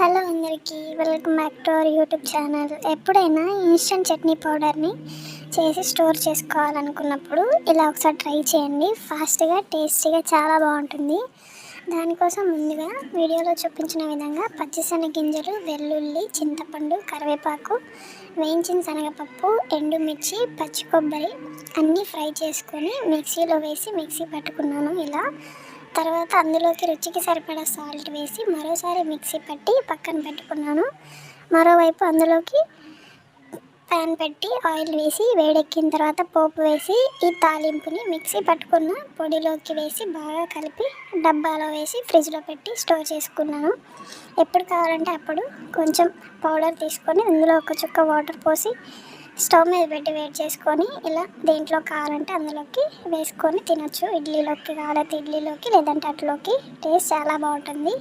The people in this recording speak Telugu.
హలో అందరికీ welcome back to our YouTube channel. ఎప్పుడైనా ఇన్స్టెంట్ చట్నీ పౌడర్ని చేసి స్టోర్ చేసుకోవాలనుకున్నప్పుడు ఇలా ఒకసారి ట్రై చేయండి. ఫాస్ట్గా టేస్టీగా చాలా బాగుంటుంది. దానికోసం ముందుగా వీడియోలో చూపించిన విధంగా పచ్చిశనగింజలు, వెల్లుల్లి, చింతపండు, కరివేపాకు, వేయించిన శనగపప్పు, ఎండుమిర్చి, పచ్చి కొబ్బరి అన్నీ ఫ్రై చేసుకొని మిక్సీలో వేసి మిక్సీ పట్టుకున్నాను. ఇలా తర్వాత అందులోకి రుచికి సరిపడా సాల్ట్ వేసి మరోసారి మిక్సీ పట్టి పక్కన పెట్టుకున్నాను. మరోవైపు అందులోకి ప్యాన్ పెట్టి ఆయిల్ వేసి వేడెక్కిన తర్వాత పోపు వేసి ఈ తాలింపుని మిక్సీ పట్టుకున్న పొడిలోకి వేసి బాగా కలిపి డబ్బాలో వేసి ఫ్రిడ్జ్లో పెట్టి స్టోర్ చేసుకున్నాను. ఎప్పుడు కావాలంటే అప్పుడు కొంచెం పౌడర్ తీసుకొని అందులో ఒక చుక్క వాటర్ పోసి స్టవ్ మీద పెట్టి వేడి చేసుకొని ఇలా దేంట్లో కావాలంటే అందులోకి వేసుకొని తినొచ్చు. ఇడ్లీలోకి కావాలంటే ఇడ్లీలోకి, లేదంటే అట్లోకి. టేస్ట్ చాలా బాగుంటుంది.